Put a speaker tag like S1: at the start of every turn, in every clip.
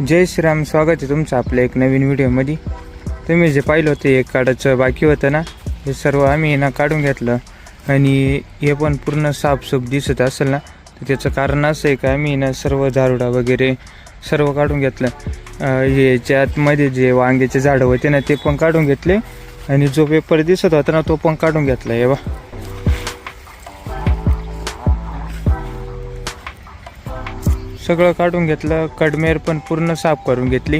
S1: जय श्रीराम. स्वागत आहे तुमचं आपल्या एक नवीन व्हिडिओमध्ये. तुम्ही जे पाहिलं होतं एक काढायचं बाकी होतं ना, हे सर्व आम्ही ना काढून घेतलं आणि हे पण पूर्ण साफसूफ दिसत असेल ना, तर त्याचं कारण असं आहे का आम्ही ना सर्व झाडुडा वगैरे सर्व काढून घेतलं. हे ज्यातमध्ये जे वांग्याचे झाडं होते ना ते पण काढून घेतले आणि जो पेपर दिसत होता ना तो पण काढून घेतला. हे बा सगळं काढून घेतलं. कडमेर पण पूर्ण साफ करून घेतली.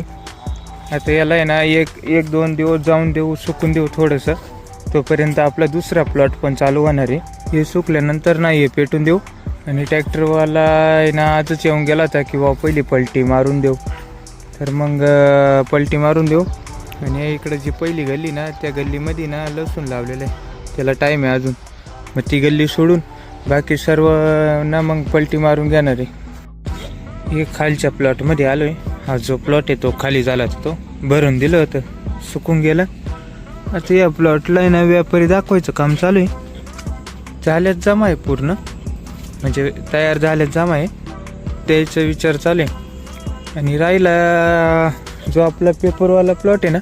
S1: आता याला आहे ना एक दोन दिवस जाऊन देऊ, सुकून देऊ थोडंसं. तोपर्यंत आपला दुसरा प्लॉट पण चालू होणार आहे. हे सुकल्यानंतर ना हे पेटून देऊ आणि ट्रॅक्टरवाला आहे ना आजच येऊन गेला होता की पहिली पलटी मारून देऊ. तर मग पलटी मारून देऊ. आणि इकडं जी पहिली गल्ली ना त्या गल्लीमध्ये ना लसूण लावलेलं आहे, त्याला टाईम आहे अजून. मग ती गल्ली सोडून बाकी सर्व ना मग पलटी मारून घेणार आहे. हे खालच्या प्लॉटमध्ये आलो आहे. हा जो प्लॉट आहे तो खाली झाला तो भरून दिलं होतं, सुकून गेलं. आता या प्लॉटला आहे ना व्यापारी दाखवायचं काम चालू आहे. झाल्यात जमा आहे पूर्ण, म्हणजे तयार झाल्यात जमा आहे, द्यायचा विचार चालू आहे. आणि राहिला जो आपला पेपरवाला प्लॉट आहे ना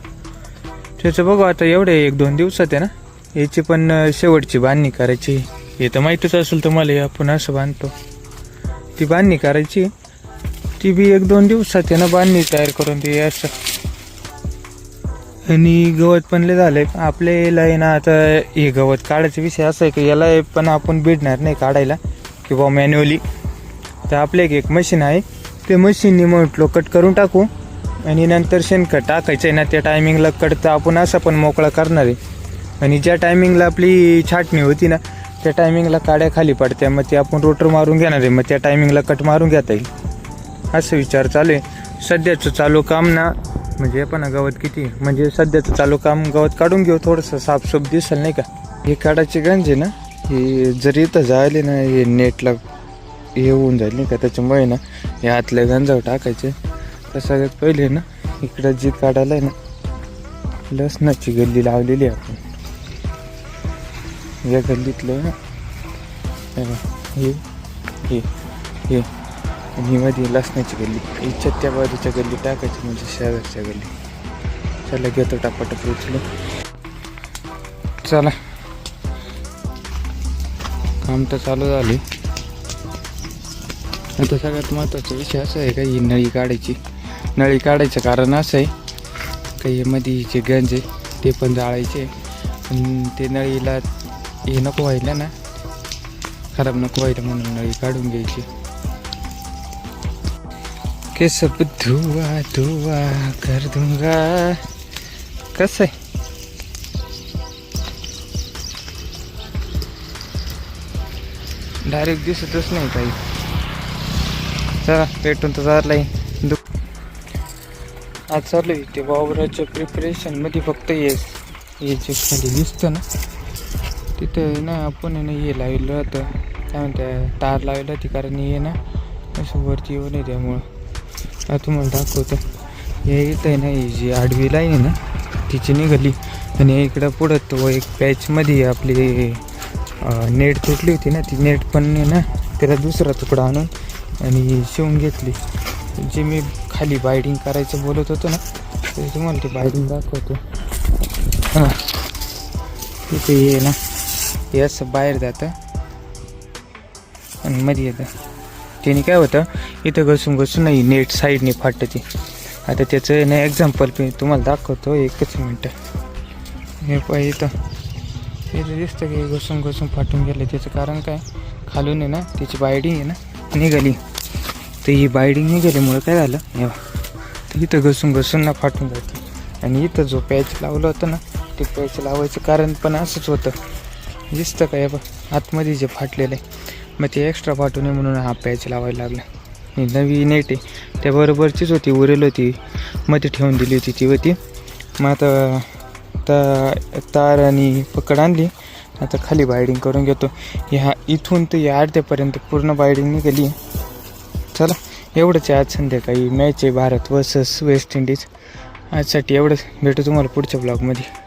S1: त्याचं बघू आता एवढे 1-2 दिवसात आहे ना याची पण शेवटची बांधणी करायची. हे तर माहीतच असेल तुम्हाला, आपण असं बांधतो. ती बांधणी करायची, ती बी 1-2 दिवसात आहे ना बांधणी तयार करून ती असं. आणि गवत पण लय झालंय आपल्याला आहे ना. आता हे गवत काढायचा विषय असा आहे की याला पण आपण भिडणार नाही काढायला किंवा मॅन्युअली. तर आपल्या एक मशीन आहे, ते मशीननी म्हटलो कट करून टाकू आणि नंतर शेणखत टाकायचं आहे ना त्या टायमिंगला कट आपण असं पण मोकळा करणार आहे. आणि ज्या टायमिंगला आपली छाटणी होती ना त्या टायमिंगला काड्या खाली पडत्या, मग ते आपण रोटर मारून घेणार आहे, मग त्या टायमिंगला कट मारून घेता येईल असं विचार चालू आहे. सध्याचं चालू काम ना म्हणजे पण गवत किती, म्हणजे सध्याचं चालू काम गवत काढून घेऊ, थोडंसं साफसूफ दिसेल नाही का. हे काढायचे गंज आहे ना, हे जरी इथं जायले ना हे नेटला हे होऊन जाईल नाही का, त्याच्यामुळे ना हे आतल्या गंजावर टाकायचे. तर सगळ्यात पहिले ना इकडं जी काढायला आहे ना लसणाची गल्ली लावलेली आहे आपण. या गल्लीतलं हे हे हे आणि मध्ये लसणाची गल्ली, इच्छा त्या बाजूच्या गल्ली टाकायची म्हणजे शेजारच्या गल्ली. चला घेतो टापाटप उचलू. चला काम तर चालू झाले. आता सगळ्यात महत्त्वाचा विषय असा आहे का ही नळी काढायची. नळी काढायचं कारण असं आहे काही मध्ये जे गंज आहे ते पण जाळायचे. आणि ते नळीला हे नको व्हायला ना, खराब नको व्हायला म्हणून नळी काढून घ्यायची. के सब धुआ धुआ कर दूंगा. कसं आहे डायरेक्ट दिसतच नाही काही. चला पेटून तर झालं आहे. आज चालू आहे ते वावराच्या प्रिपरेशनमध्ये. फक्त हे जे खाली दिसतं ना तिथं ना आपण आहे ना हे लावलं होतं, काय म्हणते तार लावली होती, कारण हे ना असं वरती येऊ नये त्यामुळं. आता तुम्हाला दाखवतो. हे इथं आहे ना ही जी आडवी लाईन आहे ना तिची निघाली आणि इकडं पुढं तो एक पॅचमध्ये आपली नेट तुटली होती ना, ती नेट पण आहे ना त्याला दुसरा तुकडा आणून आणि शिवून घेतली. जे मी खाली बायडिंग करायचं बोलत होतो ना ते तुम्हाला ते बायडिंग दाखवतो. हां तिथे हे ना हे असं बाहेर जातं आणि मध्ये येतं. त्याने काय होतं इथं घसून नाही नेट साईडने फाटते. आता त्याचं ना एक्झाम्पल मी तुम्हाला दाखवतो, एकच मिनटं. हे पाहिजे इथं दिसतं की घसून फाटून गेलं. त्याचं कारण काय, खालून आहे ना त्याची बायडिंग आहे ना निघाली. तर ही बायडिंग निघाल्यामुळं काय झालं हे तर इथं घसून ना फाटून जाते. आणि इथं जो पॅच लावला होता ना ते पॅच लावायचं कारण पण असंच होतं. दिसतं का बा आतमध्ये जे फाटलेलं आहे, मग ते एक्स्ट्रा फाटू नये म्हणून हा पॅच लावायला लागला. ही नवी नेट आहे त्याबरोबरचीच होती, उरेल होती, मध्ये ठेवून दिली होती ती होती. मग आता तार आणि पकड आणली. आता खाली बायडिंग करून घेतो. ह्या इथून तर या अर्ध्यापर्यंत पूर्ण बायडिंग निघाली. चला एवढंच आहे. आज संध्याकाळी मॅच आहे भारत वर्सेस वेस्ट इंडिज. आजसाठी एवढंच. भेटू तुम्हाला पुढच्या ब्लॉगमध्ये.